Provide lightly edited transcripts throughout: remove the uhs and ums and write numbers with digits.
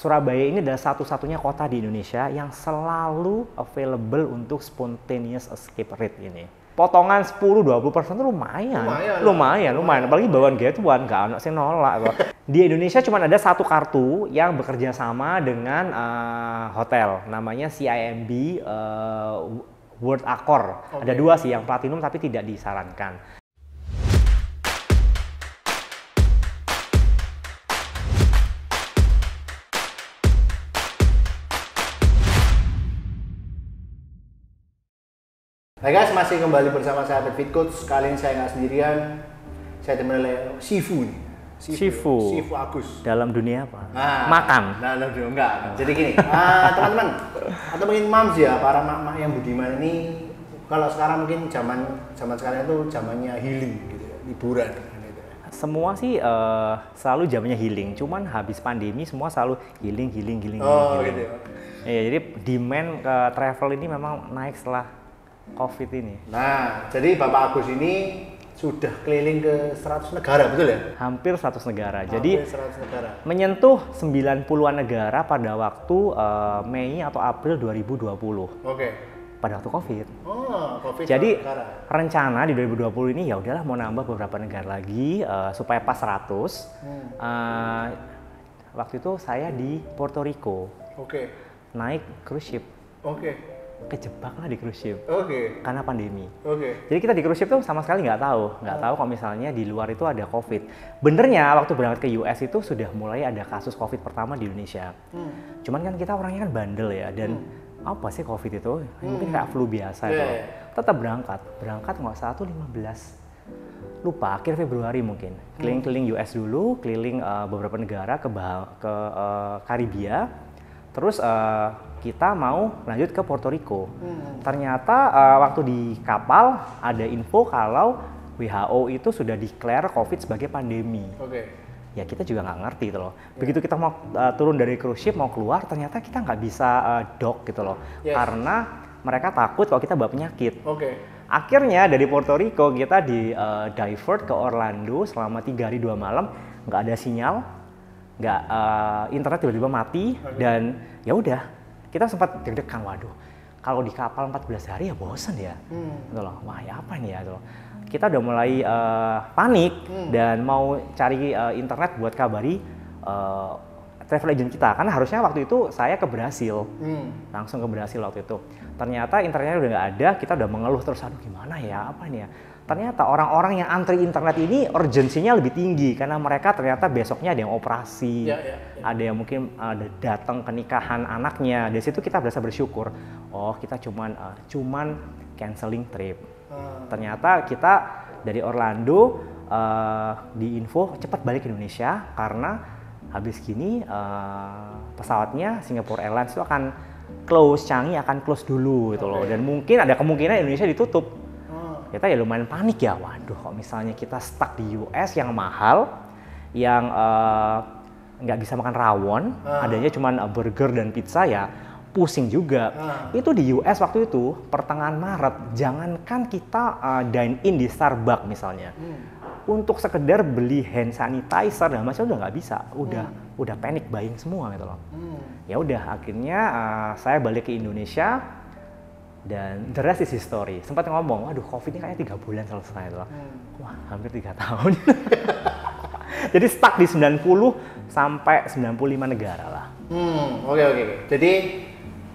Surabaya ini adalah satu-satunya kota di Indonesia yang selalu available untuk spontaneous escape rate ini. Potongan 10-20% itu lumayan. Apalagi bawaan gituan, nggak ada sih nolak. Di Indonesia cuma ada satu kartu yang bekerja sama dengan hotel, namanya CIMB World Accor. Ada dua sih, yang platinum tapi tidak disarankan. Hai guys, masih kembali bersama saya Fit Coach. Kali ini saya nggak sendirian, saya ditemani oleh Sifu nih. Sifu Agus. Dalam dunia apa? Makan? Dalam dunia enggak. Jadi gini, teman-teman atau mungkin moms ya, para mak-mak yang budiman ini, kalau sekarang mungkin zaman sekarang itu zamannya healing gitu, liburan. Gitu. Semua sih selalu zamannya healing, cuman habis pandemi semua selalu healing. Gitu. Iya, jadi demand ke travel ini memang naik setelah COVID ini. Nah, jadi Bapak Agus ini sudah keliling ke 100 negara, betul ya? Hampir 100 negara. Jadi 100 negara. Menyentuh 90-an negara pada waktu Mei atau April 2020. Pada waktu COVID. COVID. Jadi rencana di 2020 ini ya udahlah mau nambah beberapa negara lagi supaya pas 100. Waktu itu saya di Puerto Rico. Naik cruise ship. Kejebak lah di cruise ship karena pandemi. Jadi kita di cruise ship tuh sama sekali nggak tahu kalau misalnya di luar itu ada COVID. Benernya waktu berangkat ke US itu sudah mulai ada kasus COVID pertama di Indonesia. Cuman kan kita orangnya kan bandel ya, dan apa sih COVID itu? Mungkin kayak flu biasa itu. Tetap berangkat nggak salah tuh 15. Lupa, akhir Februari mungkin. Keliling-keliling US dulu, keliling beberapa negara ke Karibia. Terus kita mau lanjut ke Puerto Rico. Ternyata waktu di kapal ada info kalau WHO itu sudah declare COVID sebagai pandemi. Ya kita juga nggak ngerti gitu loh. Begitu kita mau turun dari cruise ship mau keluar, ternyata kita nggak bisa dock gitu loh. Karena mereka takut kalau kita bawa penyakit. Akhirnya dari Puerto Rico kita di divert ke Orlando selama 3 hari 2 malam, nggak ada sinyal, nggak internet tiba-tiba mati, dan ya udah. Kita sempat deg-degan, waduh, kalau di kapal 14 hari ya bosan ya, gitu loh. Wah ya apa nih ya, gitu loh. Kita udah mulai panik dan mau cari internet buat kabari travel agent kita, karena harusnya waktu itu saya ke Brasil, langsung ke Brasil waktu itu. Ternyata internetnya udah nggak ada, kita udah mengeluh terus, aduh gimana ya, apa nih ya. Ternyata orang-orang yang antri internet ini urgensinya lebih tinggi karena mereka ternyata besoknya ada yang operasi, ada yang mungkin datang ke nikahan anaknya. Dari situ kita berasa bersyukur. Oh kita cuman canceling trip. Ternyata kita dari Orlando diinfo cepat balik ke Indonesia karena habis gini pesawatnya Singapore Airlines itu akan close, Changi akan close dulu gitu loh. Dan mungkin ada kemungkinan Indonesia ditutup. Kita ya lumayan panik ya, waduh kok misalnya kita stuck di US yang mahal, yang nggak bisa makan rawon, adanya cuma burger dan pizza, ya pusing juga. Itu di US waktu itu pertengahan Maret, jangankan kita dine in di Starbucks misalnya, untuk sekedar beli hand sanitizer dan macam udah nggak bisa, udah panic buying semua gitu loh. Ya udah akhirnya saya balik ke Indonesia. Dan the rest is history. Sempat ngomong, waduh COVID ini kayaknya 3 bulan selesai loh. Wah, hampir 3 tahun. Jadi stuck di 90 sampai 95 negara lah. Oke. Jadi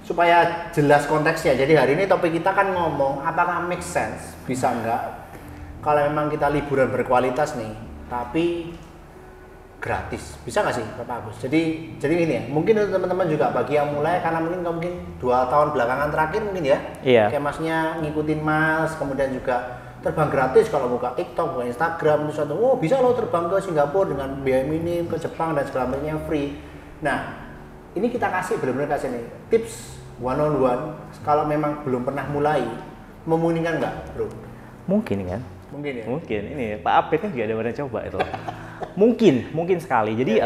supaya jelas konteksnya. Jadi hari ini topik kita kan ngomong apakah make sense, bisa enggak kalau memang kita liburan berkualitas nih, tapi gratis, bisa nggak sih Bapak Agus? Jadi ini ya, mungkin teman-teman juga bagi yang mulai, karena mungkin 2 tahun belakangan terakhir mungkin ya, kayak masnya ngikutin Mas, kemudian juga terbang gratis kalau buka TikTok, buka Instagram, terus bisa lo terbang ke Singapura dengan biaya minim, ke Jepang dan segala macamnya free. Nah, ini kita benar-benar kasih nih tips one on one, kalau memang belum pernah mulai, memungkinkan nggak, bro? Mungkin kan? Mungkin ya. Mungkin. Ini Pak Apit kan juga ada pernah coba itu. Mungkin sekali. Jadi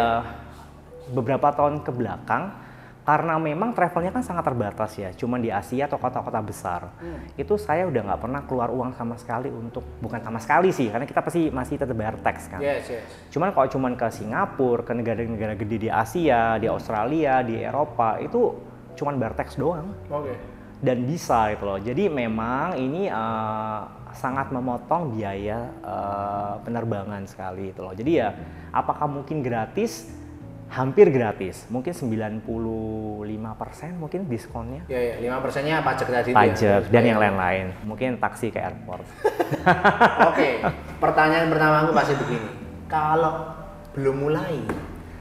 beberapa tahun ke belakang Karena memang travelnya kan sangat terbatas ya, cuman di Asia atau kota-kota besar. Itu saya udah nggak pernah keluar uang sama sekali untuk, bukan sama sekali sih, karena kita pasti masih tetap bayar tax kan. Cuman kalau cuman ke Singapura, ke negara-negara gede di Asia, di Australia, di Eropa, itu cuman bayar tax doang. Dan bisa gitu loh. Jadi memang ini sangat memotong biaya penerbangan sekali gitu loh. Jadi ya apakah mungkin gratis? Hampir gratis, mungkin 95% mungkin diskonnya. Iya, 5%-nya pajak tadi. Pajak dan yang lain-lain, mungkin taksi ke airport. Oke, pertanyaan pertama aku pasti begini. Kalau belum mulai,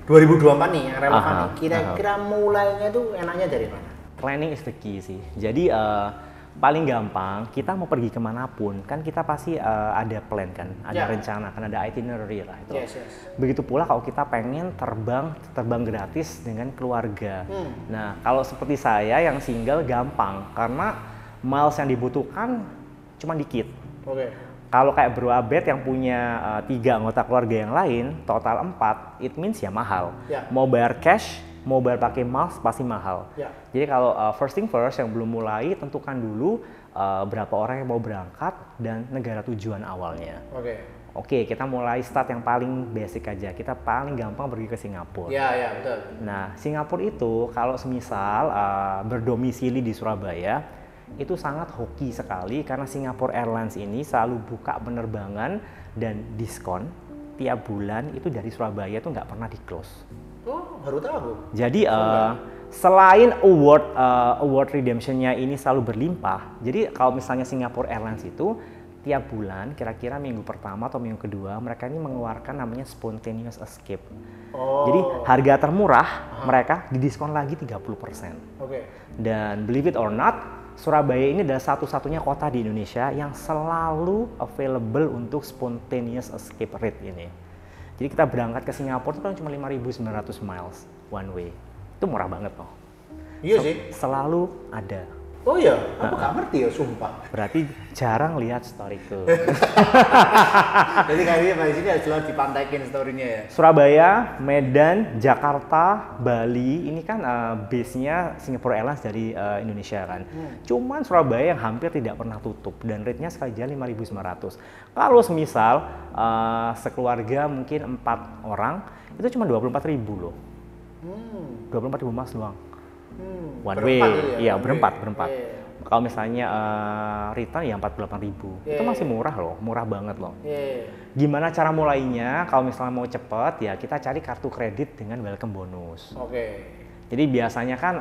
2024 nih yang relevan nih, kira-kira mulainya tuh enaknya dari mana? Planning is the key sih. Jadi paling gampang, kita mau pergi kemanapun, kan kita pasti ada plan kan, ada rencana, kan ada itinerary lah itu. Begitu pula kalau kita pengen terbang gratis dengan keluarga. Nah, kalau seperti saya yang single gampang, karena miles yang dibutuhkan cuma dikit. Kalau kayak Bro Abed yang punya 3 anggota keluarga yang lain, total 4, it means ya mahal. Mau bayar cash, mau bayar pakai miles pasti mahal. Jadi kalau first thing first yang belum mulai, tentukan dulu berapa orang yang mau berangkat dan negara tujuan awalnya. Oke, kita mulai start yang paling basic aja. Kita paling gampang pergi ke Singapura. Betul. Nah, Singapura itu kalau semisal berdomisili di Surabaya, itu sangat hoki sekali karena Singapore Airlines ini selalu buka penerbangan dan diskon tiap bulan itu dari Surabaya itu nggak pernah di-close. Oh, baru tahu. Jadi selain award redemption-nya ini selalu berlimpah, jadi kalau misalnya Singapore Airlines itu tiap bulan kira-kira minggu pertama atau minggu kedua mereka ini mengeluarkan namanya spontaneous escape. Jadi harga termurah mereka didiskon lagi 30%. Dan believe it or not, Surabaya ini adalah satu-satunya kota di Indonesia yang selalu available untuk spontaneous escape rate ini. Jadi kita berangkat ke Singapura itu kan cuma 5.900 miles one way. Itu murah banget loh. Iya sih. Selalu ada. Oh iya, aku nggak ngerti ya, sumpah. Berarti jarang lihat storyku. Jadi kayaknya di sini harus selalu dipantaikin storynya ya. Surabaya, Medan, Jakarta, Bali, ini kan base-nya Singapore Airlines dari Indonesia kan. Cuman Surabaya yang hampir tidak pernah tutup dan rate-nya sekali jalan 5.900. Kalau semisal sekeluarga mungkin 4 orang, itu cuma 24.000 loh. 24.000 mas doang. One way, iya berempat. Kalau misalnya return ya 48.000, itu masih murah loh, murah banget loh. Gimana cara mulainya? Kalau misalnya mau cepet ya kita cari kartu kredit dengan welcome bonus. Jadi biasanya kan,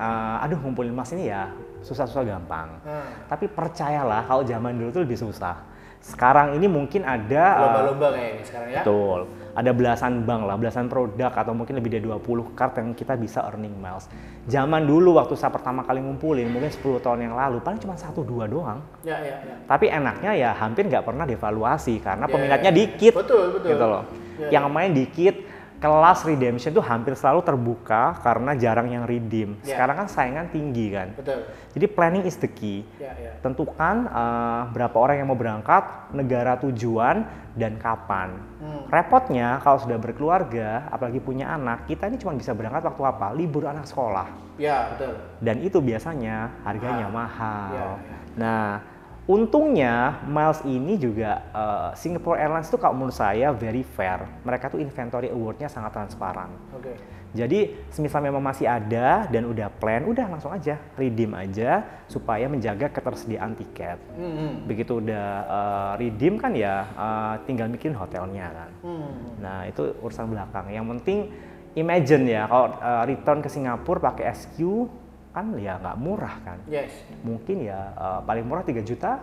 ngumpulin mas ini ya susah-susah gampang. Tapi percayalah kalau zaman dulu tuh lebih susah. Sekarang ini mungkin ada lomba-lomba kayak ini sekarang ya. Betul. Ada belasan bank lah, belasan produk atau mungkin lebih dari 20 card yang kita bisa earning miles. Zaman dulu waktu saya pertama kali ngumpulin, mungkin 10 tahun yang lalu, paling cuma 1-2 doang. Tapi enaknya ya hampir nggak pernah devaluasi karena peminatnya dikit. Betul. Gitu loh. Yang main dikit, kelas redemption tuh hampir selalu terbuka karena jarang yang redeem. Sekarang kan saingan tinggi kan. Jadi planning is the key. Tentukan berapa orang yang mau berangkat, negara tujuan, dan kapan. Repotnya kalau sudah berkeluarga, apalagi punya anak, kita ini cuma bisa berangkat waktu apa? Libur anak sekolah. Dan itu biasanya harganya mahal. Nah, untungnya miles ini juga Singapore Airlines itu kalau menurut saya very fair. Mereka tuh inventory award-nya sangat transparan. Jadi semisal memang masih ada dan udah plan, udah langsung aja redeem aja supaya menjaga ketersediaan tiket. Begitu udah redeem kan ya tinggal bikin hotelnya kan. Nah itu urusan belakang. Yang penting imagine ya kalau return ke Singapura pakai SQ kan ya nggak murah kan. Mungkin ya paling murah 3 juta,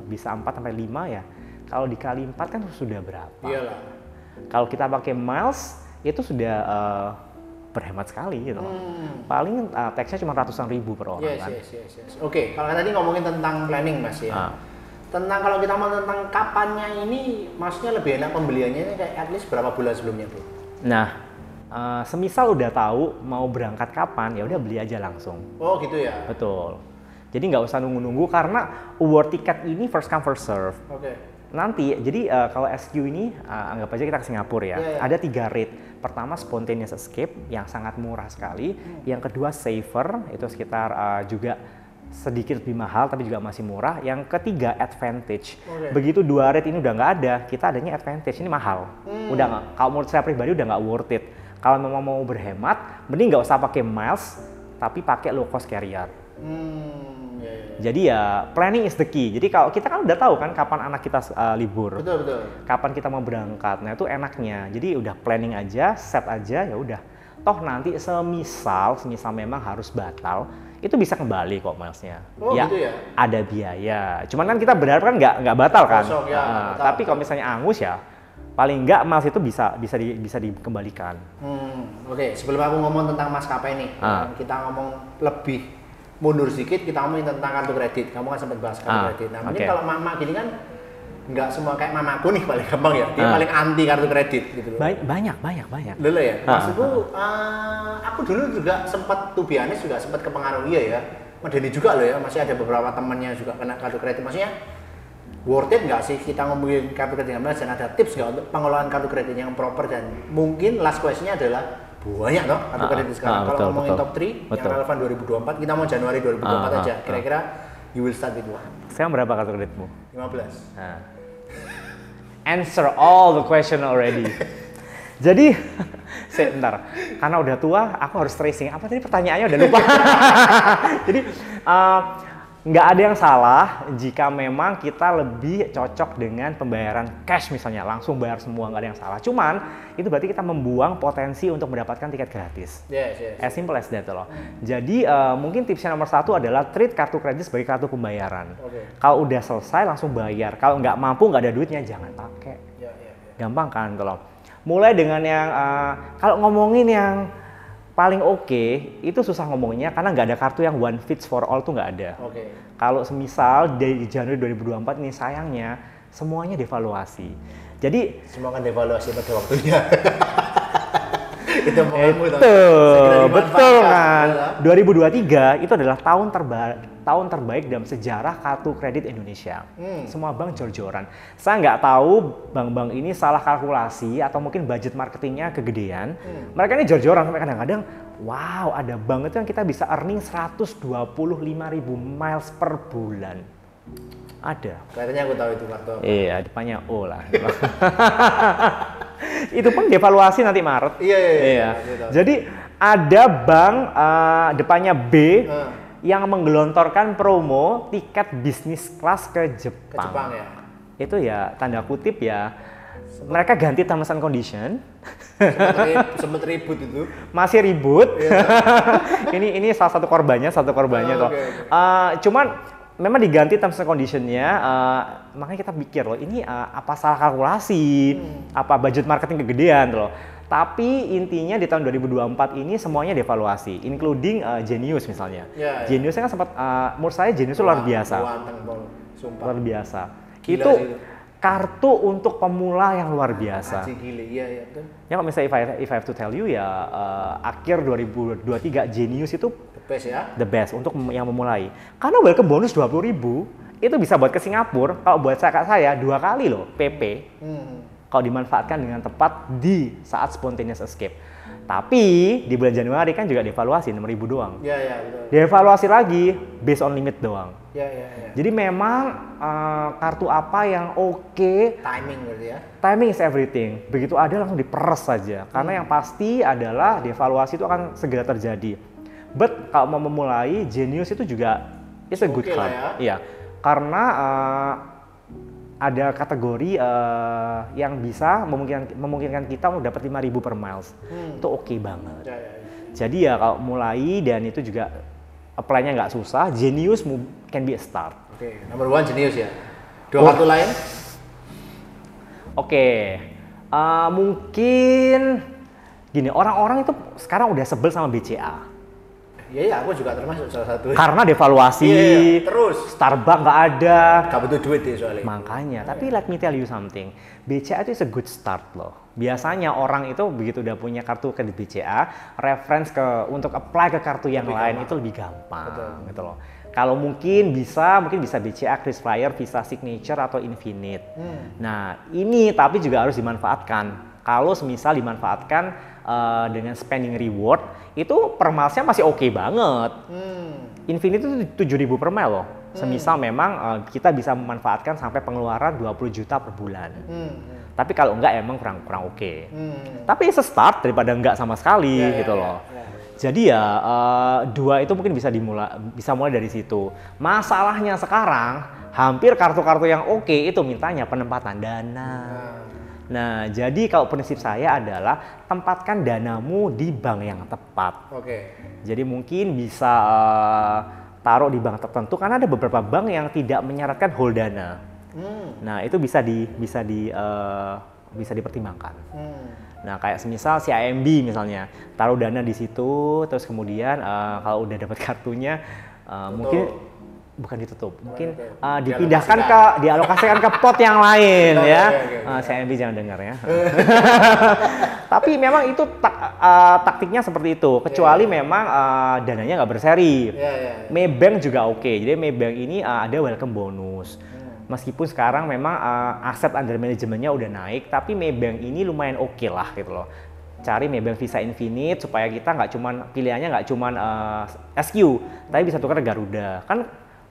bisa 4-5 ya. Kalau dikali 4 kan sudah berapa? Kalau kita pakai miles itu sudah berhemat sekali gitu. Paling tax-nya cuma ratusan ribu per orang kan. Oke, kalau tadi ngomongin tentang planning Mas ya. Tentang kalau kita mau tentang kapannya ini, maksudnya lebih enak pembeliannya kayak at least berapa bulan sebelumnya tuh? Nah, semisal udah tahu mau berangkat kapan, ya udah beli aja langsung. Oh gitu ya? Betul. Jadi nggak usah nunggu-nunggu karena award tiket ini first come first serve. Nanti, jadi kalau SQ ini anggap aja kita ke Singapura ya, ada 3 rate. pertama spontaneous escape yang sangat murah sekali, yang kedua safer itu sekitar juga sedikit lebih mahal tapi juga masih murah, yang ketiga advantage. Begitu 2 rate ini udah nggak ada, kita adanya advantage, ini mahal. Udah nggak, kalau menurut saya pribadi udah nggak worth it. Kalau memang mau berhemat, mending nggak usah pakai miles tapi pakai low cost carrier. Jadi ya planning is the key. Jadi kalau kita kan udah tahu kan kapan anak kita libur, kapan kita mau berangkat. Nah itu enaknya. Jadi udah planning aja, set aja, ya udah. Toh nanti semisal memang harus batal, itu bisa kembali kok milesnya. Gitu ya? Ada biaya. Cuman kan kita berharap kan nggak batal kan. Kosong, batal. Tapi kalau misalnya angus ya, paling nggak miles itu bisa dikembalikan. Oke, sebelum aku ngomong tentang maskapai nih, kita ngomong lebih mundur sedikit, kita ngomongin tentang kartu kredit. Kamu kan sempat bahas kartu kredit. Nah, mungkin kalau mama gini kan nggak semua kayak mamaku nih paling gampang ya. Dia paling anti kartu kredit gitu loh. Banyak. Dulu ya. Maksudku, aku dulu juga sempat tubianis juga sempat kepengaruhi ya. Medeni juga loh ya. Masih ada beberapa temannya juga kena kartu kredit. Maksudnya worth it nggak sih kita ngomongin kartu kredit dan ada tips nggak untuk pengelolaan kartu kredit yang proper, dan mungkin last question-nya adalah banyak toh kartu kredit sekarang. Kalau ngomongin top 3 yang relevan 2024, kita mau Januari 2024 aja. Kira-kira you will start with what? Sekarang berapa kartu kreditmu? 15. Answer all the question already. Jadi, sebentar, karena udah tua, aku harus tracing. Apa tadi pertanyaannya udah lupa. Jadi, nggak ada yang salah jika memang kita lebih cocok dengan pembayaran cash misalnya, langsung bayar semua, nggak ada yang salah. Cuman itu berarti kita membuang potensi untuk mendapatkan tiket gratis. Yes. As simple as that loh. Jadi mungkin tipsnya nomor 1 adalah treat kartu kredit sebagai kartu pembayaran. Kalau udah selesai langsung bayar. Kalau nggak mampu, nggak ada duitnya, jangan pakai. Gampang kan kalau. Mulai dengan yang kalau ngomongin yang paling oke, itu susah ngomongnya karena nggak ada kartu yang one fits for all tuh nggak ada. Kalau semisal dari Januari 2024 ini sayangnya semuanya devaluasi. Jadi semua kan devaluasi pada waktunya. Itu betul kan. 2023 itu adalah tahun terbaik dalam sejarah kartu kredit Indonesia. Semua bank jor-joran. Saya nggak tahu bank-bank ini salah kalkulasi atau mungkin budget marketingnya kegedean. Mereka ini jor-joran sampai kadang-kadang, wow, ada bank itu yang kita bisa earning 125.000 miles per bulan. Ada. Kayaknya aku tahu itu kartu. Iya, depannya O lah. Itu pun devaluasi nanti Maret. Iya. Jadi ada bank depannya B yang menggelontorkan promo tiket bisnis kelas ke Jepang. Ke Jepang ya. Itu ya tanda kutip ya. Mereka ganti terms and condition. Sempet ribut itu. Masih ribut. ini salah satu korbannya toh. Cuman memang diganti terms and condition-nya, makanya kita pikir loh, ini apa salah kalkulasi, apa budget marketing kegedean loh. Tapi intinya di tahun 2024 ini semuanya devaluasi, including Genius misalnya. Genius kan sempat, menurut saya Genius luar biasa. Luar biasa. Itu kartu untuk pemula yang luar biasa. Ya kalau misalnya if I have to tell you ya, akhir 2023 Genius itu the best untuk yang memulai. Karena welcome bonus 20.000 itu bisa buat ke Singapura. Kalau buat saya 2 kali loh PP. Kalau dimanfaatkan dengan tepat di saat spontaneous escape. Tapi di bulan Januari kan juga devaluasi 6.000 doang. Betul. Devaluasi lagi based on limit doang. Jadi memang kartu apa yang oke, timing berarti ya. Timing is everything. Begitu ada langsung diperes saja. Karena yang pasti adalah devaluasi itu akan segera terjadi. But kalau mau memulai, Genius itu juga it's a good card. Iya. Karena ada kategori yang bisa memungkinkan kita untuk dapat 5.000 per miles. Itu oke banget. Jadi ya kalau mulai dan itu juga apply-nya nggak susah, Genius can be a start. Number 1 Genius ya. 2 kartu lain? Mungkin gini, orang-orang itu sekarang udah sebel sama BCA. Iya, aku juga termasuk salah satu. Karena devaluasi, terus Starbucks nggak ada. Nggak butuh duit deh soalnya. Makanya, tapi let me tell you something. BCA itu is a good start loh. Biasanya orang itu begitu udah punya kartu kredit BCA, reference untuk apply ke kartu yang lain itu lebih gampang. Gitu loh. Kalau mungkin bisa BCA, KrisFlyer, Visa Signature atau Infinite. Nah, ini tapi juga harus dimanfaatkan. kalau semisal dimanfaatkan dengan spending reward, itu per milesnya masih oke banget. Infinite itu 7.000 per mile loh. Semisal memang kita bisa memanfaatkan sampai pengeluaran 20 juta per bulan. Tapi kalau enggak emang kurang oke. Tapi start daripada enggak sama sekali gitu loh. Jadi ya 2 itu mungkin bisa mulai dari situ. Masalahnya sekarang hampir kartu-kartu yang oke itu mintanya penempatan dana. Nah, jadi kalau prinsip saya adalah tempatkan danamu di bank yang tepat. Jadi mungkin bisa taruh di bank tertentu karena ada beberapa bank yang tidak menyarankan hold dana. Nah, itu bisa dipertimbangkan. Nah, kayak semisal CIMB misalnya, taruh dana di situ, terus kemudian kalau udah dapat kartunya mungkin bukan ditutup, mungkin dipindahkan dialokasikan ke pot yang lain ya. CIMB jangan dengar ya. Tapi memang itu taktiknya seperti itu, kecuali memang dananya nggak berseri. Maybank juga oke. Jadi Maybank ini ada welcome bonus. Meskipun sekarang memang aset under manajemennya udah naik, tapi Maybank ini lumayan oke lah gitu loh. Cari Maybank Visa Infinite supaya kita pilihannya nggak cuman SQ, tapi bisa tukar Garuda. Kan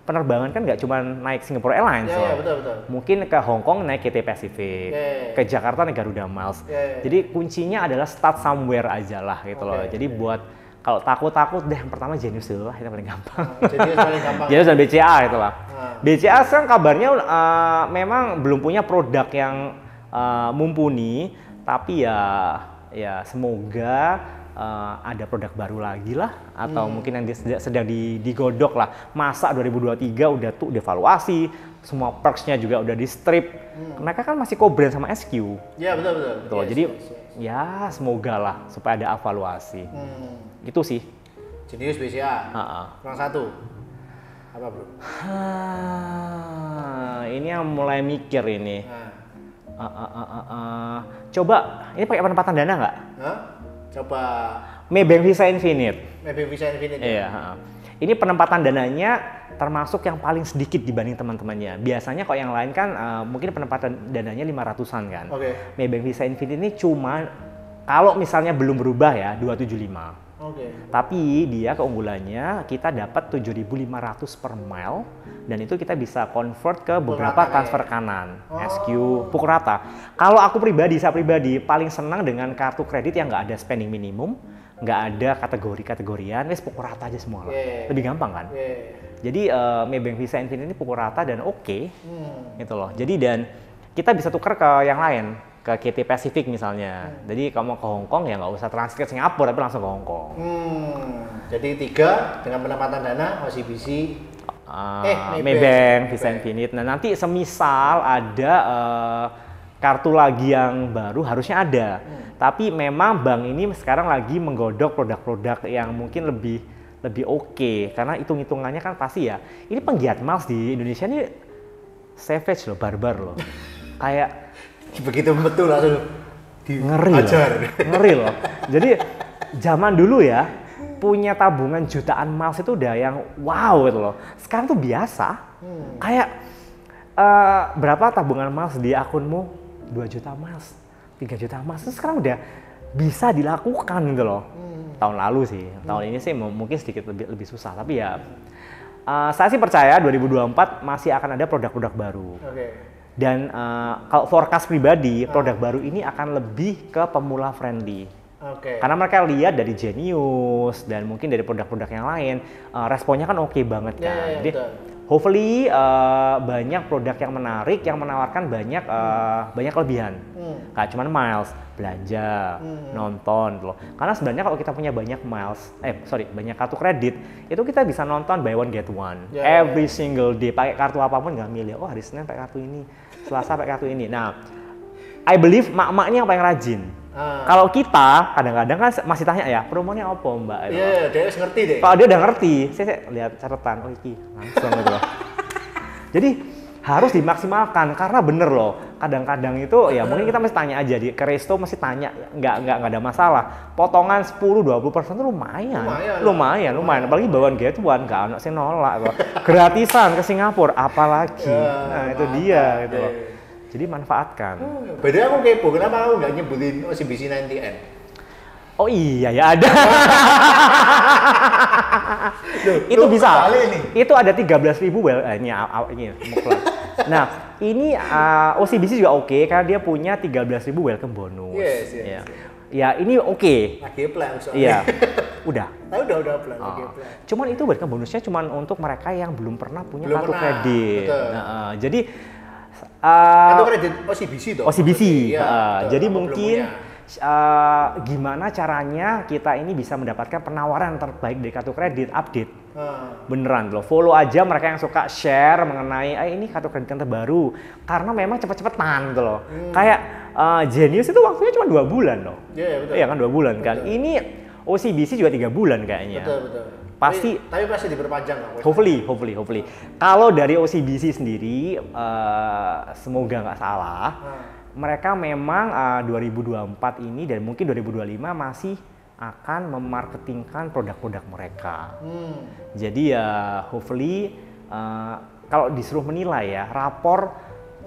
penerbangan kan nggak cuma naik Singapore Airlines loh. Betul. Mungkin ke Hong Kong naik KT Pacific, ke Jakarta naik Garuda Miles. Jadi kuncinya adalah start somewhere aja lah gitu loh. Jadi buat kalau takut deh yang pertama Genius dulu lah, itu paling gampang. Genius dan BCA itu lah. BCA sekarang kabarnya memang belum punya produk yang mumpuni, tapi ya semoga ada produk baru lagi lah, atau mungkin yang sedang digodok lah. Masa 2023 udah tuh devaluasi, semua perks-nya juga udah di strip. Mereka kan masih co-brand sama SQ. Ya betul. Jadi ya semoga lah supaya ada evaluasi. Itu sih. Jenius BCA. Kurang satu. Apa bro? Ini yang mulai mikir ini. Coba ini pakai penempatan dana nggak? Coba Maybank Visa Infinite. Maybank Visa Infinite. Iya. Ini penempatan dananya termasuk yang paling sedikit dibanding teman-temannya. Biasanya kalau yang lain kan mungkin penempatan dananya 500-an kan. Maybank Visa Infinite ini cuma kalau misalnya belum berubah ya 275. Tapi dia keunggulannya kita dapat 7.500 per mile, dan itu kita bisa convert ke beberapa transfer kanan, SQ, pukul rata. Kalau saya pribadi paling senang dengan kartu kredit yang nggak ada spending minimum, nggak ada kategori-kategorian, wes pukul rata aja semua lah. Lebih gampang kan? Jadi Maybank Visa Infinite ini pukul rata dan gitu loh. Jadi dan kita bisa tukar ke yang lain, ke KT Pacific misalnya. Jadi kalau mau ke Hong Kong ya nggak usah transit ke Singapura, tapi langsung ke Hong Kong. Jadi 3 dengan penempatan dana OCBC, Maybank Visa Infinite. Nah nanti semisal ada kartu lagi yang baru, harusnya ada. Tapi memang bank ini sekarang lagi menggodok produk-produk yang mungkin lebih oke, karena hitung-hitungannya kan pasti ya. Ini penggiat miles di Indonesia ini savage loh, barbar loh. Kayak begitu betul langsung ngeri loh. Jadi zaman dulu ya punya tabungan jutaan miles itu udah yang wow gitu loh. Sekarang tuh biasa. Kayak berapa tabungan miles di akunmu? 2 juta miles, 3 juta miles. Itu sekarang udah bisa dilakukan gitu loh. Tahun lalu sih, tahun ini sih mungkin sedikit lebih susah. Tapi ya saya sih percaya 2024 masih akan ada produk-produk baru. Dan kalau forecast pribadi, produk baru ini akan lebih ke pemula friendly. Karena mereka lihat dari Genius dan mungkin dari produk-produk yang lain, responnya kan oke banget kan. Jadi hopefully banyak produk yang menarik, yang menawarkan banyak kelebihan. Kayak cuman miles, belanja, nonton loh. Karena sebenarnya kalau kita punya banyak banyak kartu kredit, itu kita bisa nonton buy one get one every single day. Pakai kartu apapun nggak milih. Oh hari Senin pakai kartu ini, Selasa pakai kartu ini. Nah, I believe mak-maknya yang paling rajin. Kalau kita kadang-kadang kan masih tanya ya, promonya apa mbak? Iya, dia harus ngerti deh. Kalau dia udah ngerti, saya lihat catatan, oh iki langsung gitu loh. Jadi harus dimaksimalkan, karena bener loh. Kadang-kadang itu ya mungkin kita mesti tanya aja ke resto, mesti tanya, nggak ada masalah. Potongan 10-20% itu lumayan. Apalagi bawaan get one, nggak anak saya nolak loh. Gratisan ke Singapura, apalagi. Nah itu dia gitu loh. Jadi manfaatkan. Beda aku kepo, kenapa aku nggak nyebutin OCBC 90N? Oh iya ya ada. Itu bisa. Itu ada 13.000 well. Ini muklah. Nah ini OCBC juga oke karena dia punya 13.000 welcome bonus. Yes. Ya ini oke. Lagi plan soalnya. Iya. Udah. Udah plan. Lagi plan. Cuman itu welcome bonusnya cuman untuk mereka yang belum pernah punya kartu kredit. Nah, jadi kartu kredit OCBC toh. OCBC. Jadi mungkin gimana caranya kita ini bisa mendapatkan penawaran terbaik dari kartu kredit update. Beneran loh, follow aja mereka yang suka share mengenai ini kartu kredit yang terbaru karena memang cepet-cepetan gitu loh. Kayak Genius itu waktunya cuma 2 bulan loh. Betul. Iya kan 2 bulan kan. Ini OCBC juga 3 bulan kayaknya. Betul. Tapi pasti diperpanjang kan? Hopefully. Kalau dari OCBC sendiri semoga nggak salah. Mereka memang 2024 ini dan mungkin 2025 masih akan memarketingkan produk-produk mereka. Jadi ya hopefully kalau disuruh menilai ya rapor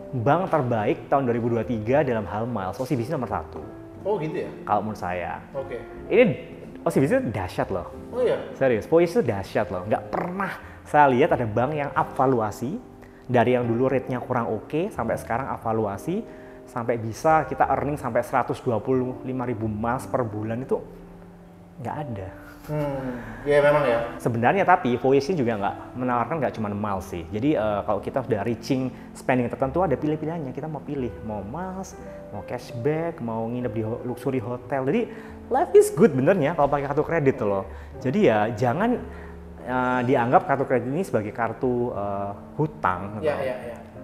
bank terbaik tahun 2023 dalam hal miles OCBC nomor 1. Oh gitu ya? Kalau menurut saya. Oke. Ini OCBC itu dahsyat loh. Oh iya? Serius, OCBC itu dahsyat loh. Nggak pernah saya lihat ada bank yang evaluasi dari yang dulu rate-nya kurang oke sampai sekarang evaluasi sampai bisa kita earning sampai 125.000 miles per bulan itu nggak ada. Ya memang ya. Sebenarnya tapi Voyage juga menawarkan nggak cuma miles sih. Jadi kalau kita sudah reaching spending tertentu ada pilih-pilihannya. Kita mau pilih mau miles, mau cashback, mau nginep di luxury hotel. Jadi life is good benernya kalau pakai kartu kredit loh. Jadi ya jangan dianggap kartu kredit ini sebagai kartu hutang. Ya.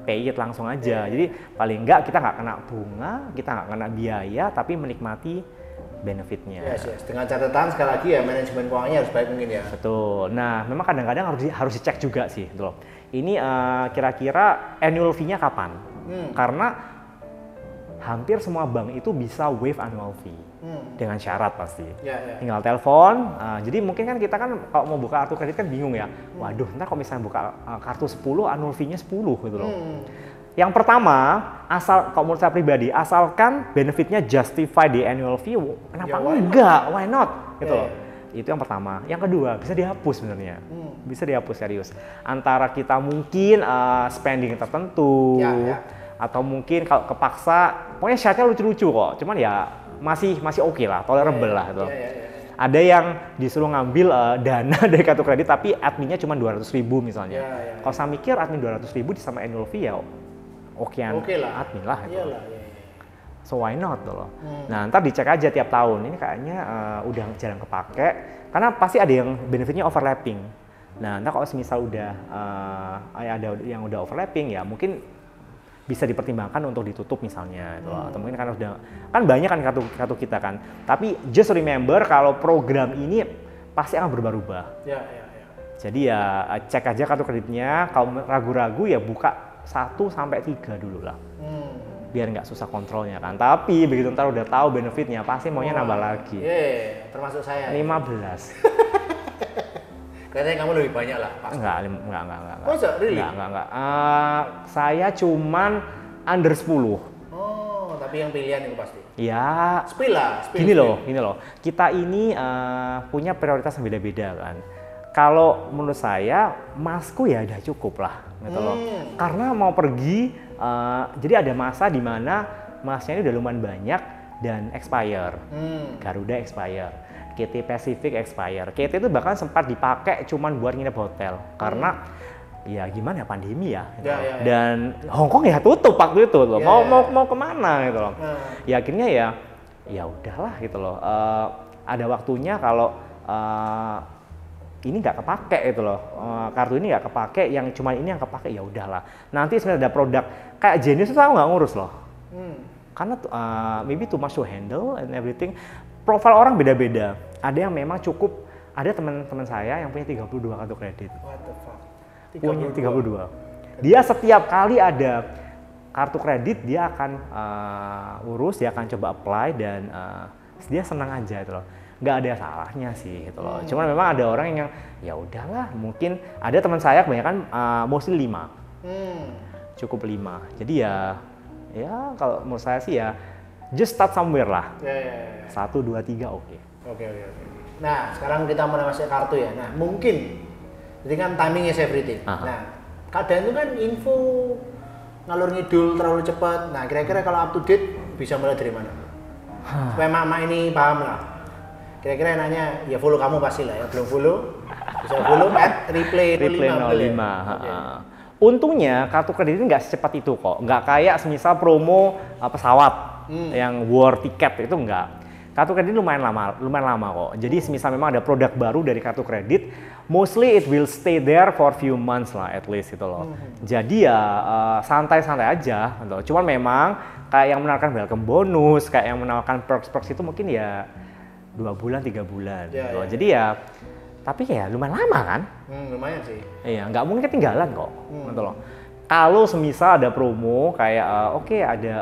Pay it langsung aja. Jadi paling nggak kita nggak kena bunga, kita nggak kena biaya, tapi menikmati benefitnya. Yes. Dengan catatan sekali lagi ya manajemen keuangannya harus baik mungkin ya. Betul. Nah, memang kadang-kadang harus dicek juga sih, gitu loh. Ini kira-kira annual fee-nya kapan? Karena hampir semua bank itu bisa waive annual fee dengan syarat pasti. Tinggal telepon. Jadi mungkin kan kita kan kalau mau buka kartu kredit kan bingung ya. Waduh, ntar kalau misalnya buka kartu 10 annual fee-nya 10 gitu loh. Yang pertama, kalau menurut saya pribadi, asalkan benefitnya justify di annual fee, kenapa enggak? Why not? Gitu loh. Itu yang pertama. Yang kedua, bisa dihapus sebenarnya. Bisa dihapus serius. Antara kita mungkin spending tertentu, atau mungkin kalau kepaksa, pokoknya syaratnya lucu-lucu kok. Cuman ya masih oke lah, tolerable lah gitu. Ada yang disuruh ngambil dana dari kartu kredit tapi adminnya cuma 200.000 misalnya. Kalau saya mikir admin 200.000 sama annual fee ya okean admin lah gitu. So why not loh. Nah ntar dicek aja tiap tahun ini kayaknya udah jarang kepake karena pasti ada yang benefitnya overlapping. Nah ntar kalau semisal udah ada yang udah overlapping ya mungkin bisa dipertimbangkan untuk ditutup misalnya gitu. Atau mungkin kan udah kan banyak kan kartu kita kan. Tapi just remember kalau program ini pasti akan berubah-ubah. Jadi ya cek aja kartu kreditnya, kalau ragu-ragu ya buka 1 sampai 3 dulu lah. Biar nggak susah kontrolnya kan. Tapi begitu ntar udah tahu benefitnya pasti maunya nambah lagi. Termasuk saya. 15. Kayaknya kamu lebih banyak lah. Pasti. Enggak. Masa? Really? Enggak. Saya cuman under 10. Oh, tapi yang pilihan itu pasti. Ya. Spill lah. Gini loh. Kita ini punya prioritas yang beda-beda kan. Kalau menurut saya, masku ya udah cukup lah, gitu loh. Karena mau pergi, jadi ada masa di mana masnya ini udah lumayan banyak dan expire. Garuda expire, KT Pacific expire. KT itu bahkan sempat dipakai cuman buat nginep hotel, karena ya gimana ya pandemi ya, gitu dan Hongkong ya tutup waktu itu loh. Mau kemana gitu loh. Ya akhirnya ya udahlah gitu loh. Ada waktunya kalau ini nggak kepake gitu loh, kartu ini nggak kepake, yang cuma ini yang kepake ya udahlah. Nanti sebenarnya ada produk kayak Genius itu aku nggak ngurus loh, karena maybe too much to handle and everything. Profil orang beda-beda. Ada yang memang cukup. Ada teman-teman saya yang punya 32 kartu kredit. What the fuck? Punya 32. Dia setiap kali ada kartu kredit dia akan urus, dia akan coba apply dan dia senang aja gitu loh. Nggak ada salahnya sih gitu loh. Cuman memang ada orang yang ya udahlah, mungkin ada teman saya kebanyakan mostly 5. Cukup 5. Jadi ya Ya kalau menurut saya sih ya just start somewhere lah. 1, 2, 3 oke. Oke. Nah sekarang kita mau masuk kartu ya. Nah mungkin jadi kan timing is everything. Nah kadang itu kan info ngalur ngidul terlalu cepat. Nah kira-kira kalau up to date bisa mulai dari mana? Supaya mama ini paham lah. Kira-kira enaknya ya follow kamu pasti lah ya. Belum follow bisa follow @replay 05. Untungnya kartu kredit ini nggak secepat itu kok. Nggak kayak semisal promo pesawat yang war tiket itu nggak. Kartu kredit lumayan lama kok. Jadi semisal memang ada produk baru dari kartu kredit, mostly it will stay there for few months lah at least gitu loh. Jadi ya santai-santai aja gitu. Cuman memang kayak yang menawarkan welcome bonus, kayak yang menawarkan perks-perks itu mungkin ya 2 bulan, 3 bulan gitu. Jadi ya tapi ya lumayan lama kan? Lumayan sih. Iya, nggak mungkin ketinggalan kok gitu loh. Kalau semisal ada promo kayak ada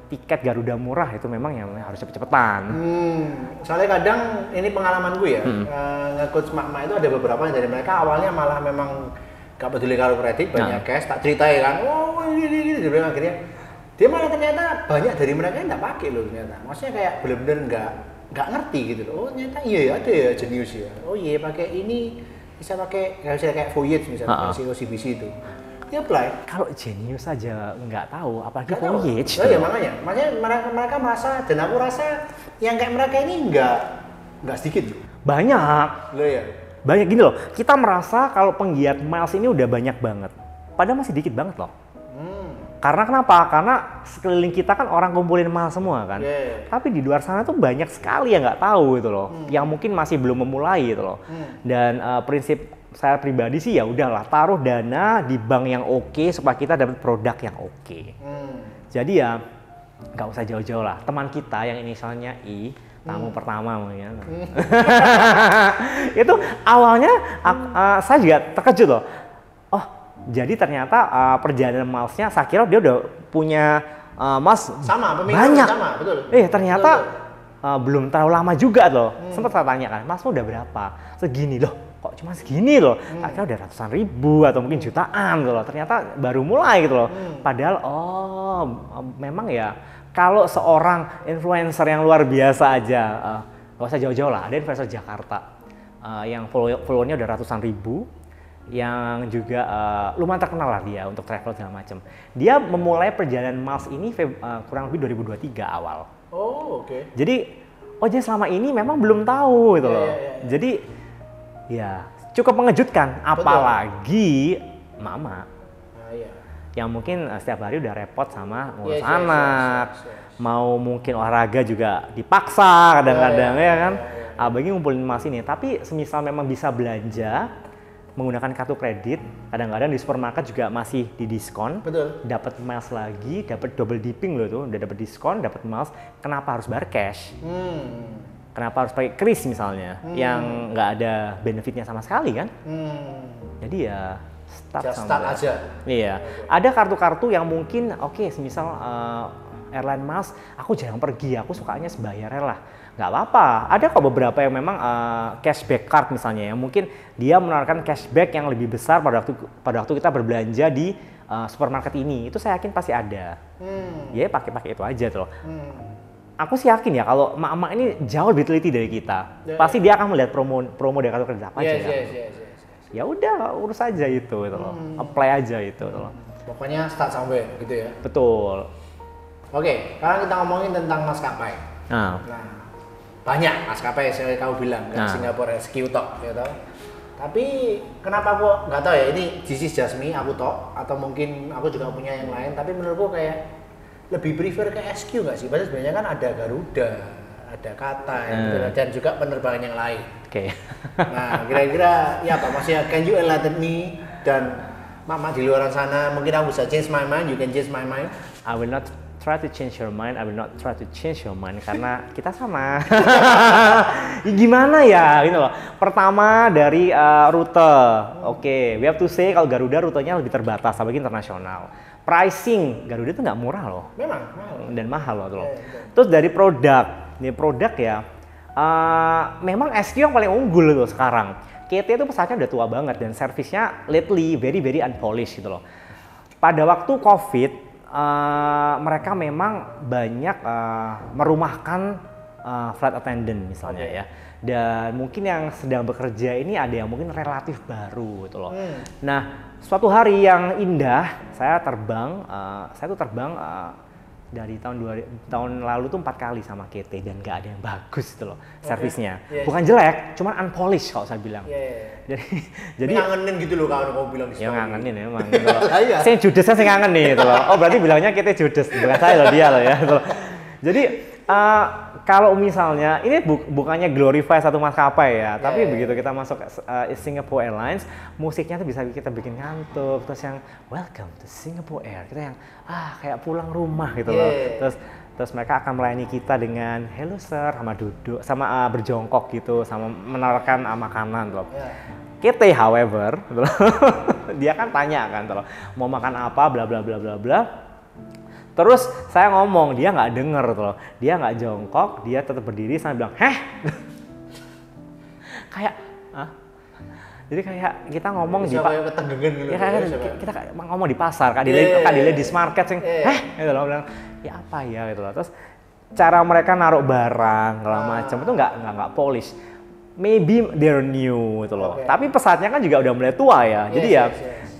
tiket Garuda murah itu memang yang harus cepet-cepetan. Soalnya kadang ini pengalaman gue ya, nge-coach mak-mak itu ada beberapa dari mereka awalnya malah memang gak peduli kartu kredit, banyak cash, tak ceritain kan, gini, akhirnya dia malah ternyata banyak dari mereka yang gak pakai loh ternyata. Maksudnya kayak bener-bener nggak ngerti gitu loh. Oh ternyata iya ada ya Genius ya. Oh iya pakai ini bisa pakai kayak Voyage misalnya, kayak OCBC itu. Apply. Kalau Genius aja nggak tahu, apalagi Voyage. Oh iya makanya mereka merasa dan aku rasa yang kayak mereka ini nggak sedikit. Banyak. Loh ya. Banyak gini loh. Kita merasa kalau penggiat miles ini udah banyak banget. Padahal masih dikit banget loh. Karena kenapa? Karena sekeliling kita kan orang kumpulin miles semua kan. Tapi di luar sana tuh banyak sekali yang nggak tahu gitu loh. Yang mungkin masih belum memulai gitu loh. Dan prinsip saya pribadi sih ya udahlah taruh dana di bank yang oke supaya kita dapat produk yang oke. Jadi ya nggak usah jauh-jauh lah. Teman kita yang inisialnya I, tamu pertama mungkin. Itu awalnya saya juga terkejut loh. Oh jadi ternyata perjalanan milesnya saya kira dia udah punya miles banyak. Sama, betul. Ternyata betul. Belum terlalu lama juga loh. Sempat saya tanya kan, Mas udah berapa? Segini loh. Kok cuma segini loh, akhirnya udah ratusan ribu atau mungkin jutaan gitu loh, ternyata baru mulai gitu loh. Padahal memang ya kalau seorang influencer yang luar biasa aja, gak usah jauh-jauh lah, ada influencer Jakarta yang followernya udah ratusan ribu, yang juga lumayan terkenal lah dia untuk travel segala macam. Dia memulai perjalanan miles ini kurang lebih 2023 awal. Jadi selama ini memang belum tahu gitu loh. Jadi ya cukup mengejutkan, apalagi mama yang mungkin setiap hari udah repot sama ngurus anak, mau mungkin olahraga juga dipaksa kadang-kadang ya kan, abangnya ngumpulin emas ini. Tapi semisal memang bisa belanja menggunakan kartu kredit, kadang-kadang di supermarket juga masih di diskon, dapat miles lagi, dapat double dipping loh tuh, udah dapat diskon, dapat miles, kenapa harus bayar cash? Kenapa harus pakai kris misalnya, yang nggak ada benefitnya sama sekali kan? Jadi ya start aja. Iya, ada kartu-kartu yang mungkin semisal airline miles, aku jarang pergi, aku sukanya sebayarnya lah. Nggak apa-apa, ada kok beberapa yang memang cashback card misalnya, yang mungkin dia menawarkan cashback yang lebih besar pada waktu kita berbelanja di supermarket ini. Itu saya yakin pasti ada. Ya pakai itu aja tuh. Aku sih yakin ya kalau emak-emak ini jauh lebih teliti dari kita. Pasti dia akan melihat promo dari kartu kredit apa aja. Ya udah urus aja itu loh. Apply aja itu loh. Pokoknya start somewhere gitu ya. Betul. Oke, sekarang kita ngomongin tentang maskapai. Nah, banyak maskapai yang kamu bilang kan Singapore SQ Tok gitu. Tapi kenapa kok nggak tahu ya, ini this is just me, aku tok atau mungkin aku juga punya yang lain, tapi menurutku kayak lebih prefer ke SQ nggak sih? Padahal sebenarnya kan ada Garuda, ada Cathay, dan juga penerbangan yang lain. Nah, kira-kira ya apa? Maksudnya, can you enlighten me? Dan mama di luar sana, mungkin aku bisa change my mind, you can change my mind. I will not try to change your mind, I will not try to change your mind, karena kita sama. Gimana ya, gitu loh. Pertama dari rute, we have to say kalau Garuda rutenya lebih terbatas, apalagi internasional. Pricing Garuda itu nggak murah loh. Memang mahal. Dan mahal loh. Terus dari produk ya, memang SQ yang paling unggul loh sekarang. KT itu pesawatnya udah tua banget dan servisnya lately very very unpolished gitu loh. Pada waktu COVID, mereka memang banyak merumahkan flight attendant misalnya ya. Dan mungkin yang sedang bekerja ini ada yang mungkin relatif baru gitu loh. Nah, suatu hari yang indah, saya tuh terbang dari tahun lalu tuh 4 kali sama KT dan nggak ada yang bagus gitu loh servisnya. Bukan jelek, cuman unpolished kalau saya bilang. Jadi ngangenin gitu loh kalau kamu bilang di story. Ya ngangenin emang. Gitu loh. Saya judes saya ngangenin gitu loh. Oh berarti bilangnya KT judes, bukan saya loh dia loh ya. Gitu loh. Jadi kalau misalnya ini bukannya glorify satu maskapai ya, tapi begitu kita masuk Singapore Airlines, musiknya tuh bisa kita bikin ngantuk, terus yang Welcome to Singapore Air, kita yang kayak pulang rumah gitu loh. Terus mereka akan melayani kita dengan hello sir, sama duduk, sama berjongkok gitu, sama menawarkan makanan loh. KT however, dia kan tanya kan, mau makan apa, bla bla bla bla bla. Terus saya ngomong, dia nggak denger tuh loh. Dia nggak jongkok, dia tetap berdiri sambil bilang, "Heh." Kayak, Jadi kayak kita ngomong di kita ngomong di pasar, Kak Dile di Market sing, gitu loh, bilang, "Ya apa ya?" gitu loh. Terus cara mereka naruh barang segala macam itu nggak polish. Maybe they're new gitu loh. Tapi pesawatnya kan juga udah mulai tua ya. Jadi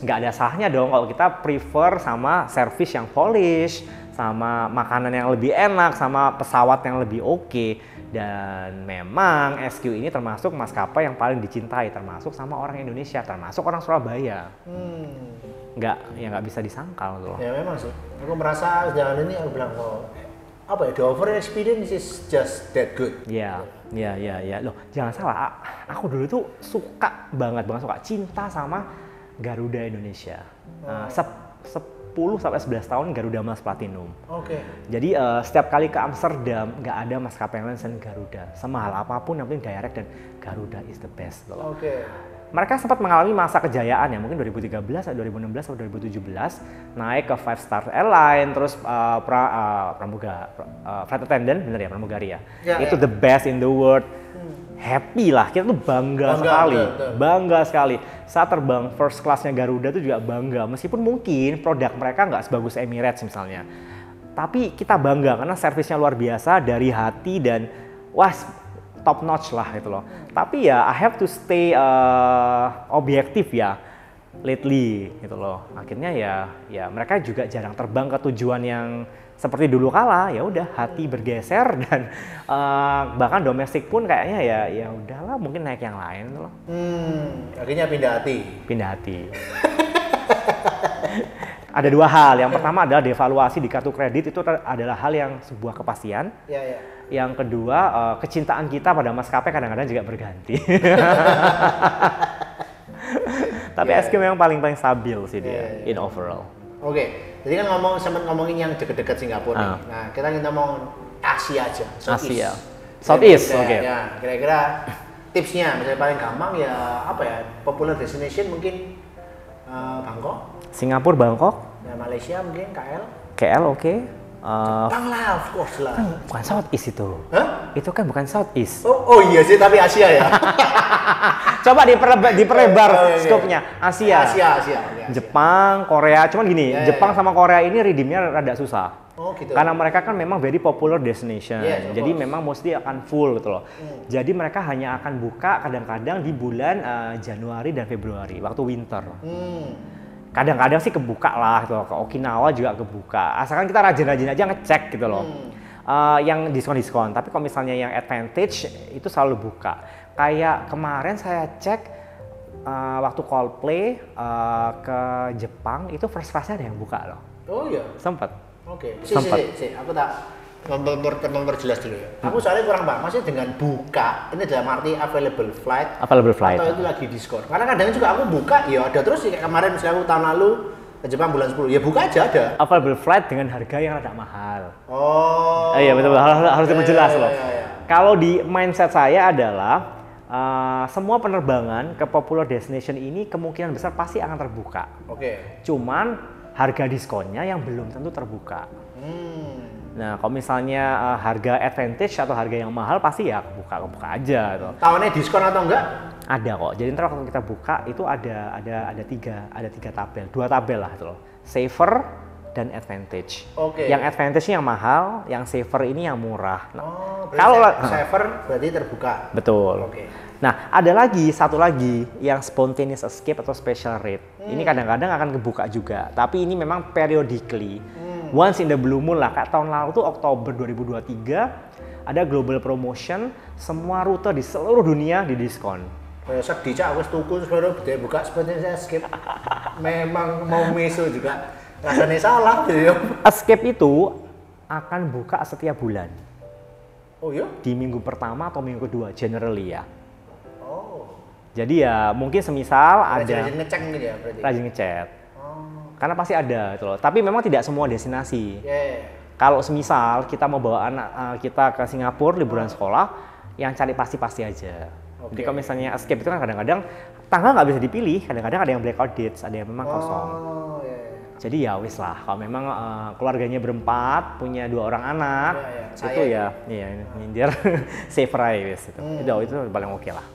nggak ada sahnya dong kalau kita prefer sama service yang polish, sama makanan yang lebih enak, sama pesawat yang lebih oke. Dan memang SQ ini termasuk maskapai yang paling dicintai, termasuk sama orang Indonesia, termasuk orang Surabaya. Nggak bisa disangkal tuh. Ya memang sih. Aku merasa jalan ini aku bilang the overall experience is just that good. Ya. Loh, jangan salah. Aku dulu tuh suka banget suka cinta sama Garuda Indonesia. 10 sampai 11 tahun Garuda Mas Platinum. Jadi setiap kali ke Amsterdam nggak ada maskapai yang lain selain Garuda. Semahal apapun yang penting direct dan Garuda is the best. Mereka sempat mengalami masa kejayaan ya, mungkin 2013, 2016 atau 2017 naik ke 5 star airline, terus flight attendant, bener ya, pramugari ya. Itu the best in the world. Happy lah, kita tuh bangga sekali. Saat terbang first class-nya Garuda tuh juga bangga, meskipun mungkin produk mereka nggak sebagus Emirates misalnya. Tapi kita bangga karena servisnya luar biasa, dari hati, dan top notch lah gitu loh. Tapi ya I have to stay objektif ya lately gitu loh. Akhirnya ya mereka juga jarang terbang ke tujuan yang seperti dulu kala. Ya udah, hati bergeser, dan bahkan domestik pun kayaknya ya udahlah, mungkin naik yang lain gitu loh. Akhirnya pindah hati. Ada dua hal. Yang pertama adalah devaluasi di kartu kredit, itu adalah hal yang sebuah kepastian. Yang kedua, kecintaan kita pada maskapai kadang-kadang juga berganti. Tapi SQ memang paling stabil sih dia in overall. Jadi kan sempat ngomongin yang deket-deket Singapura nih. Nah, kita ngomong Asia aja. Southeast. Ya, kira-kira tipsnya, misalnya paling gampang ya popular destination mungkin Bangkok. Singapura, Bangkok. Ya, Malaysia mungkin KL oke. Jepang lah, of course lah. Bukan Southeast itu. Itu kan bukan Southeast. Oh iya sih, tapi Asia ya. Coba diperlebar skopnya. Asia. Jepang, Korea. Cuman gini, Jepang sama Korea ini redeemnya rada susah. Gitu. Karena mereka kan memang very popular destination. Jadi memang mostly akan full gitu loh. Jadi mereka hanya akan buka kadang-kadang di bulan Januari dan Februari, waktu winter. Kadang-kadang sih kebuka lah gitu loh. Ke Okinawa juga kebuka. Asalkan kita rajin-rajin aja ngecek gitu loh. Yang diskon-diskon. Tapi kalau misalnya yang advantage itu selalu buka. Kayak kemarin saya cek waktu Coldplay ke Jepang itu first class-nya ada yang buka loh. Oh iya? Sempet. Sempet. Aku tak memperjelas dulu ya. Aku soalnya kurang paham, maksudnya dengan buka ini dalam arti available flight atau itu lagi diskon. Karena kadang juga aku buka ya ada terus kayak kemarin misalnya aku tahun lalu ke Jepang bulan 10 ya buka aja ada. Available flight dengan harga yang rada mahal. Iya betul, harus diperjelas loh. Kalau di mindset saya adalah semua penerbangan ke popular destination ini kemungkinan besar pasti akan terbuka. Cuman harga diskonnya yang belum tentu terbuka. Nah, kalau misalnya harga advantage atau harga yang mahal pasti ya kebuka aja gitu. Tahunnya diskon atau enggak? Ada kok. Jadi ntar waktu kita buka itu ada tiga tabel, 2 tabel lah gitu loh. Saver, dan Advantage. Oke. Yang Advantage yang mahal, yang Saver ini yang murah. Nah, kalau Saver berarti terbuka. Betul. Oke. Nah, ada lagi satu lagi yang Spontaneous Escape atau Special Rate. Ini kadang-kadang akan kebuka juga, tapi ini memang periodically. Once in the blue moon lah, kayak tahun lalu tuh Oktober 2023 ada global promotion, semua rute di seluruh dunia didiskon. Sedih cak, aku tuku baru buka Spontaneous Escape. Memang mau meso juga. Rasanya salah gitu ya. Escape itu akan buka setiap bulan. Oh iya? Di minggu pertama atau minggu kedua, generally ya. Jadi ya mungkin semisal rajin ngecek gitu ya berarti? Rajin ngecek. Karena pasti ada gitu loh. Tapi memang tidak semua destinasi. Kalau semisal kita mau bawa anak kita ke Singapura liburan sekolah, yang cari pasti-pasti aja. Jadi kalau misalnya Escape itu kan kadang-kadang tanggal nggak bisa dipilih, kadang-kadang ada yang blackout dates, ada yang memang kosong. Jadi ya wis lah, kalau memang keluarganya berempat, punya 2 orang anak, itu ya nyindir safe ride wis itu paling oke lah.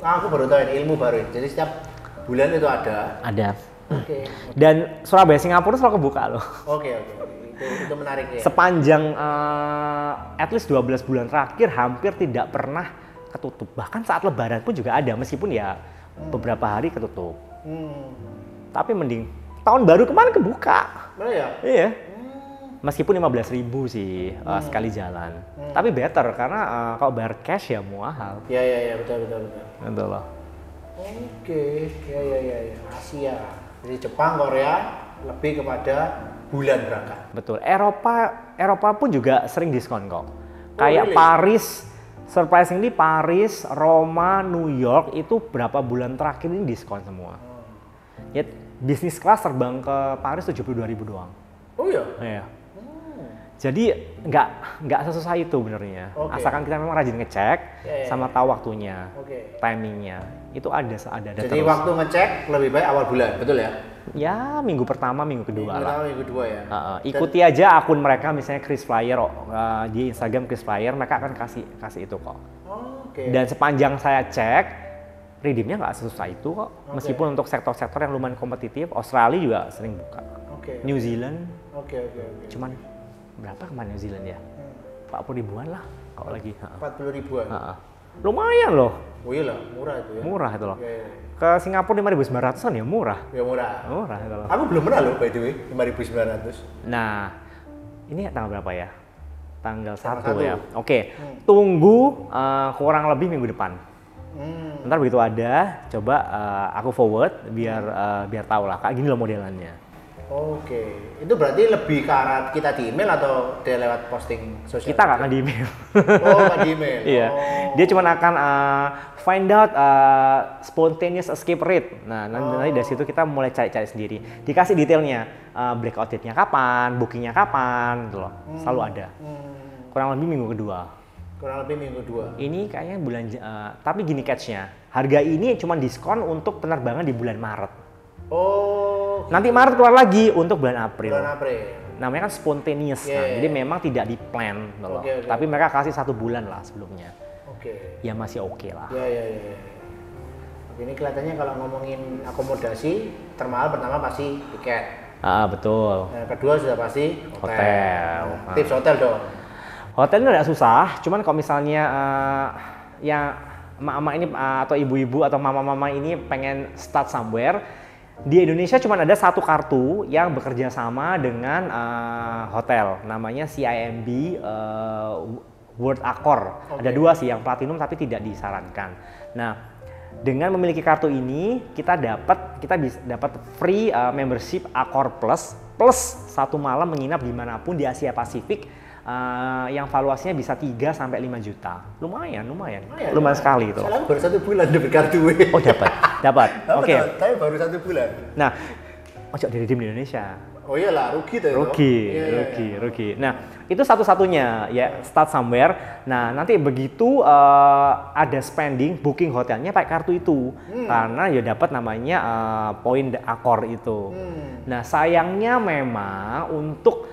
Aku baru tahu ini ilmu baru. Jadi setiap bulan itu ada. Ada. Dan Surabaya Singapura selalu kebuka loh. Oke. Itu menarik ya. Sepanjang at least 12 bulan terakhir hampir tidak pernah ketutup. Bahkan saat Lebaran pun juga ada, meskipun ya beberapa hari ketutup. Tapi mending tahun baru kemarin kebuka. Iya. Meskipun 15.000 sih sekali jalan. Tapi better karena kalau bayar cash ya mahal. Iya, betul. Betul loh. Oke, ya. Asia. Jadi Jepang, Korea lebih kepada bulan berangkat. Betul. Eropa pun juga sering diskon kok. Kayak Paris, surprisingly Paris, Roma, New York itu berapa bulan terakhir ini diskon semua. Ya bisnis kelas terbang ke Paris 72.000 doang. Oh iya? Iya. Jadi nggak sesusah itu benernya. Asalkan kita memang rajin ngecek sama tahu waktunya, timingnya. Itu ada Jadi terus. Waktu ngecek lebih baik awal bulan, betul ya? Ya minggu pertama, minggu kedua lah. Minggu kedua ya. Ikuti aja akun mereka, misalnya Chris Flyer di Instagram Chris Flyer, mereka akan kasih itu kok. Dan sepanjang saya cek, redeemnya nggak sesusah itu kok. Meskipun untuk sektor-sektor yang lumayan kompetitif, Australia juga sering buka. New Zealand. Cuman berapa kemarin New Zealand ya? 40 ribuan lah kalau lagi. 40 ribuan? Lumayan loh. Oh iya lah, murah itu ya? Murah itu loh. Ke Singapura 5.900an ya murah. Ya murah. Murah itu loh. Aku belum pernah loh by the way, 5.900. Nah, ini tanggal berapa ya? Tanggal 1 ya? Oke, tunggu kurang lebih minggu depan. Ntar begitu ada, coba aku forward biar tahu lah, kayak gini loh modelannya. Oke, itu berarti lebih ke arah kita di email atau dia lewat posting sosial? Kita nggak akan di email. Nggak di email. Iya, dia cuma akan find out spontaneous escape rate. Nah, nanti dari situ kita mulai cari-cari sendiri. Dikasih detailnya, blackout date-nya kapan, bookingnya kapan, gitu loh. Selalu ada. Kurang lebih minggu kedua. Ini kayaknya bulan, tapi gini catch-nya, harga ini cuma diskon untuk penerbangan di bulan Maret. Nanti Maret keluar lagi untuk bulan April. Namanya kan spontaneous, jadi memang tidak di plan, loh. Tapi mereka kasih 1 bulan lah sebelumnya. Ya masih oke lah. Ya. Ini kelihatannya kalau ngomongin akomodasi, termahal pertama pasti tiket. Betul. Kedua sudah pasti hotel. Tips hotel dong. Hotel ini agak susah, cuman kalau misalnya yang emak-emak ini atau ibu-ibu atau mama-mama ini pengen start somewhere, di Indonesia cuma ada satu kartu yang bekerja sama dengan hotel, namanya CIMB World Accor. Ada 2 sih, yang platinum tapi tidak disarankan. Nah, dengan memiliki kartu ini kita bisa dapat free membership Accor Plus 1 malam menginap dimanapun di Asia Pasifik yang valuasinya bisa 3 sampai 5 juta. Lumayan sekali itu. Saya baru 1 bulan dapat kartu. Oh, dapat. Oke. Saya baru 1 bulan. Nah, ojo di Indonesia. Oh iyalah, rugi tuh. Rugi. Nah, itu satu-satunya ya, start somewhere. Nah, nanti begitu ada spending, booking hotelnya pakai kartu itu. Karena ya dapat namanya poin Accor itu. Nah, sayangnya memang untuk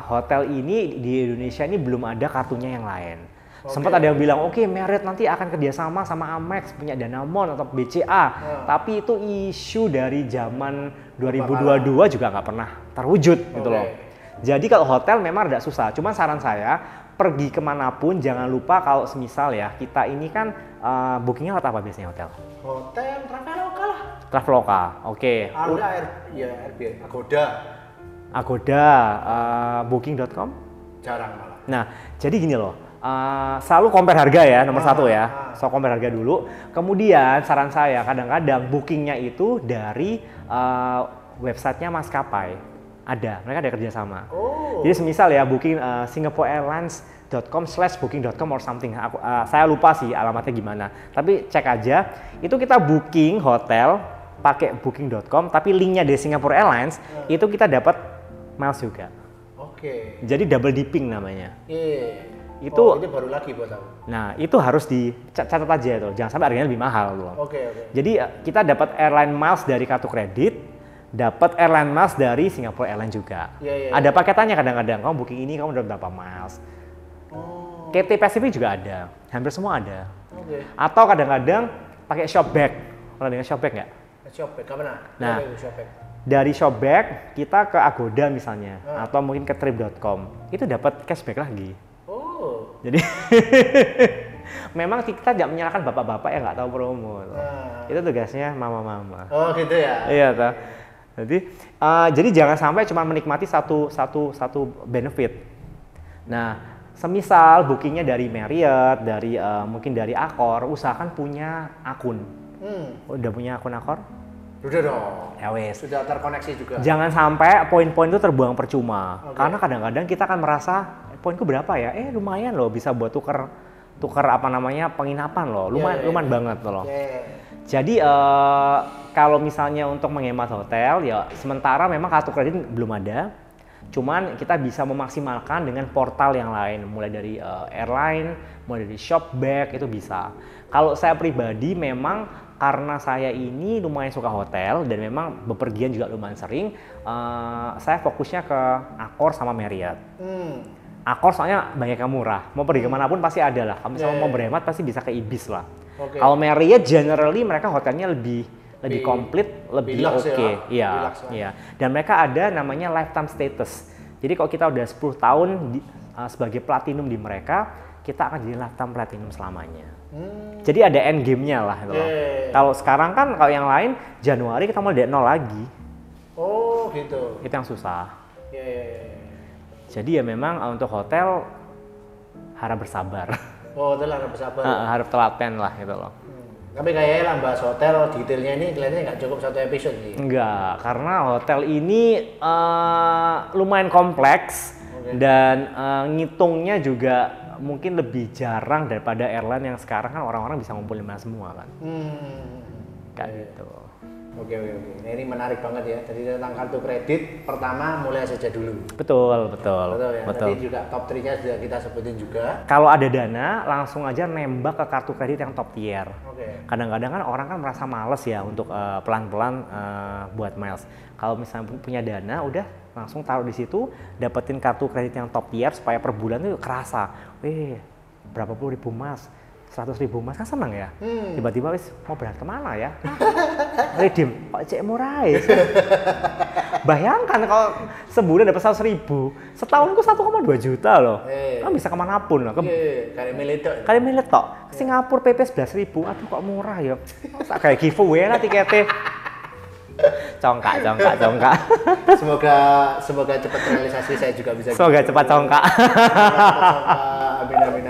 hotel ini di Indonesia ini belum ada kartunya yang lain. Sempat ada yang bilang, oke, Marriott nanti akan kerjasama sama Amex, punya Danamon atau BCA. Tapi itu isu dari zaman 2022 juga nggak pernah terwujud gitu loh. Jadi kalau hotel memang agak susah. Cuman saran saya, pergi kemanapun jangan lupa kalau semisal ya, kita ini kan bookingnya lewat apa biasanya hotel? Hotel, Traveloka lah. Traveloka, oke. Ada Airbnb, Agoda, booking.com? Jarang malah. Nah, jadi gini loh. Selalu compare harga ya, nomor satu ya. So compare harga dulu. Kemudian saran saya kadang-kadang bookingnya itu dari websitenya maskapai. Mereka ada kerjasama. Jadi semisal ya booking singaporeairlines.com/booking.com or something. Saya lupa sih alamatnya gimana. Tapi cek aja. Itu kita booking hotel pakai booking.com, tapi linknya dari Singapore Airlines itu kita dapat miles juga. Jadi double dipping namanya. Itu baru lagi buat aku. Nah, itu harus dicatat aja tuh. Jangan sampai harganya lebih mahal loh. Jadi kita dapat airline miles dari kartu kredit, dapat airline miles dari Singapore Airlines juga. Ada paketannya kadang-kadang. Kamu booking ini kamu dapat berapa miles. KT Pacific juga ada. Hampir semua ada. Atau kadang-kadang pakai Shopback. Pernah dengar Shopback nggak? Shopback, kapan? Nah, dari Shopback kita ke Agoda misalnya, atau mungkin ke trip.com, itu dapat cashback lagi. Jadi memang kita tidak menyalahkan bapak-bapak yang nggak tahu promo. Itu tugasnya mama-mama. Gitu ya? Iya toh. Jadi jangan sampai cuma menikmati satu benefit. Nah, semisal bookingnya dari Marriott, dari mungkin dari Accor, usahakan punya akun. Udah punya akun Accor? Udah dong. Ya wes. Sudah terkoneksi juga. Jangan sampai poin-poin itu terbuang percuma. Karena kadang-kadang kita akan merasa poinku berapa ya? Lumayan loh, bisa buat tuker penginapan loh. Lumayan banget loh. Jadi kalau misalnya untuk menghemat hotel ya sementara memang kartu kredit belum ada. Cuman kita bisa memaksimalkan dengan portal yang lain, mulai dari airline, mulai dari Shopback itu bisa. Kalau saya pribadi memang karena saya ini lumayan suka hotel dan memang bepergian juga lumayan sering, saya fokusnya ke Accor sama Marriott. Accor soalnya banyak yang murah, mau pergi kemanapun pasti ada lah. Kalau misalnya mau berhemat pasti bisa ke Ibis lah. Kalau Marriott generally mereka hotelnya lebih komplit, lebih oke. Iya. Dan mereka ada namanya lifetime status. Jadi kalau kita udah 10 tahun sebagai platinum di mereka, kita akan jadi lifetime platinum selamanya. Jadi ada end game-nya lah. Kalau sekarang kan kalau yang lain Januari kita mulai dari nol lagi. Gitu. Itu yang susah. Jadi ya memang untuk hotel harap bersabar. Hotel harap bersabar. Harap telaten lah gitu loh. Tapi kayaknya lah bahas hotel detailnya ini kelihatannya nggak cukup satu episode sih. Enggak, karena hotel ini lumayan kompleks dan ngitungnya juga mungkin lebih jarang daripada airline yang sekarang kan orang-orang bisa ngumpulin semua kan. Kayak gitu. Oke. Nah, ini menarik banget ya. Jadi tentang kartu kredit pertama mulai saja dulu. Betul ya. Betul. Tadi juga top 3-nya sudah kita sebutin juga. Kalau ada dana langsung aja nembak ke kartu kredit yang top tier. Kadang-kadang kan orang kan merasa males ya untuk pelan-pelan buat miles. Kalau misalnya punya dana udah langsung taruh di situ, dapetin kartu kredit yang top tier supaya per bulan itu kerasa. Berapa puluh ribu mas. 100.000 mas kan seneng ya, tiba-tiba wis mau berangkat kemana ya? Redeem, Pak Cek murah ya. Bayangkan kalau sebulan dapat 100.000, setahun ku 1,2 juta loh. Kan bisa kemanapun loh. Kali milet tok. Singapura PP 11.000, aduh kok murah ya. Masa kayak giveaway lah tiketnya. Congkak. Semoga cepat realisasi, saya juga bisa. Semoga cepat congkak. Amin.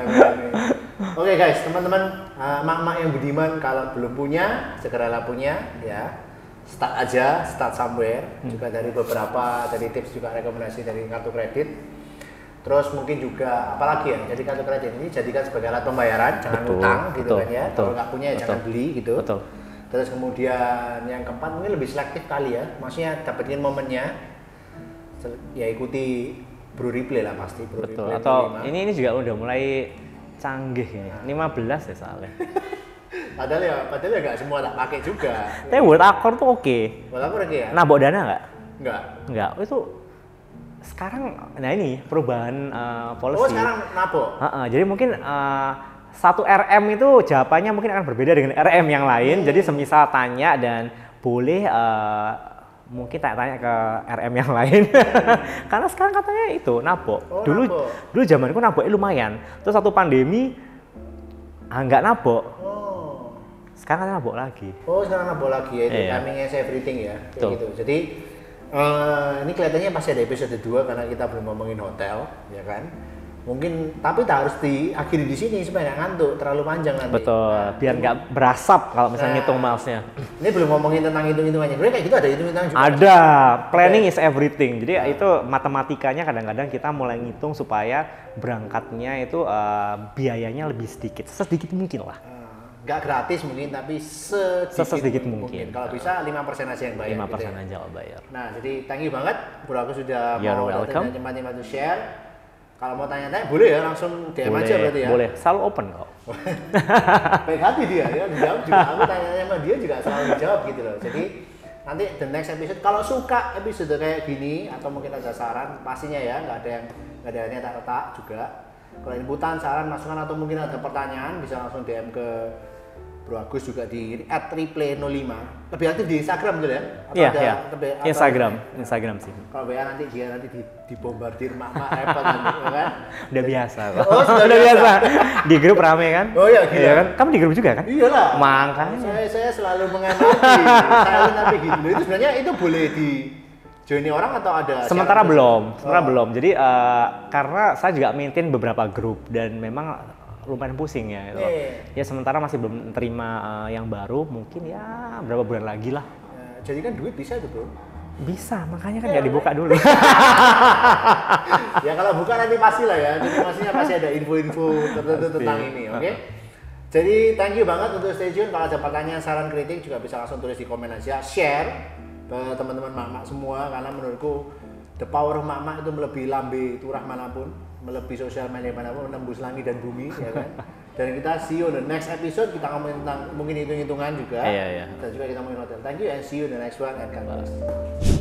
Oke guys, teman-teman, mak-mak yang budiman kalau belum punya, segeralah punya ya. Start somewhere. Juga dari beberapa tips juga rekomendasi dari kartu kredit. Terus mungkin juga apalagi ya, jadi kartu kredit ini jadikan sebagai alat pembayaran, jangan utang gitu kan ya. Kalau nggak punya ya jangan beli gitu. Terus kemudian yang keempat mungkin lebih selektif kali ya, maksudnya dapetin momennya, ya ikuti Bro Replay lah pasti. Betul. Atau ini juga udah mulai canggih ini, 15 ya soalnya. Padahal ya nggak semua tak pakai juga. Tapi buat Accor tuh oke. Buat Accor oke ya? Nah, bawa dana nggak? Nggak. Itu sekarang, nah ini perubahan policy. Oh sekarang nabok? Jadi mungkin satu RM itu jawabannya mungkin akan berbeda dengan RM yang lain. Jadi semisal tanya dan boleh mungkin tanya ke RM yang lain. Karena sekarang katanya itu nabok. Dulu zamanku naboknya lumayan. Terus satu pandemi nggak nabok. Sekarang kan nabok lagi. Oh sekarang nabok lagi ya, itu timing is everything ya. Kayak gitu. Jadi ini kelihatannya pasti ada episode 2 karena kita belum ngomongin hotel, ya kan? Mungkin tapi tak harus diakhiri di sini supaya nggak ngantuk terlalu panjang nanti. Betul, biar nggak berasap kalau misalnya ngitung milesnya. Ini belum ngomongin tentang hitung-hitungannya. Sebenarnya kayak gitu ada hitung-hitungan juga. Ada, planning is everything. Jadi itu matematikanya kadang-kadang kita mulai ngitung supaya berangkatnya itu biayanya lebih sedikit mungkin lah. Nggak gratis mungkin, tapi sedikit mungkin. Kalau bisa 5% aja yang bayar. 5% gitu ya. Aja yang bayar. Nah, jadi thank you banget Bro Agus sudah mau datang cepat-cepat to share. Kalau mau tanya-tanya boleh ya, langsung DM aja berarti ya. Boleh, selalu open kok. Baik hati dia ya, dijawab juga. Aku tanya-tanya sama dia juga selalu dijawab gitu loh. Jadi nanti the next episode, kalau suka episode kayak gini atau mungkin ada saran, pastinya ya nggak ada yang retak-retak juga. Kalau inputan, saran, masukan atau mungkin ada pertanyaan bisa langsung DM ke Bro Agus juga di @replay05. Lebih aktif di Instagram gitu ya? Iya. Instagram sih. Kalau WA nanti dia dibombardir mak-mak repot nanti, kan? Udah biasa kok. Oh, udah biasa. Di grup rame kan? Oh iya, gila. Iya kan? Kamu di grup juga kan? Iyalah. Makanya. Saya selalu mengamati. Saya tapi gitu. Itu sebenarnya itu boleh di join orang atau ada? Sementara belum. Jadi karena saya juga maintain beberapa grup dan memang lumayan pusing ya. Gitu. Ya sementara masih belum terima yang baru, mungkin ya berapa bulan lagi lah. Jadi kan duit bisa tuh bro? Bisa, makanya kan nggak dibuka dulu. Ya kalau buka nanti pasti lah ya, jadi maksudnya pasti ada info-info tertentu tentang ini, oke? Jadi thank you banget untuk stay tune. Kalau ada pertanyaan, saran, kritik juga bisa langsung tulis di komen aja, share ke teman-teman mak-mak semua, karena menurutku the power of mak-mak itu melebihi lambe turah manapun, melebihi sosial media manapun, menembus langit dan bumi, ya kan? Dan kita see you in the next episode, kita ngomongin tentang mungkin hitung-hitungan juga. Iya. Dan juga kita ngomongin hotel. Thank you and see you in the next one and God bless.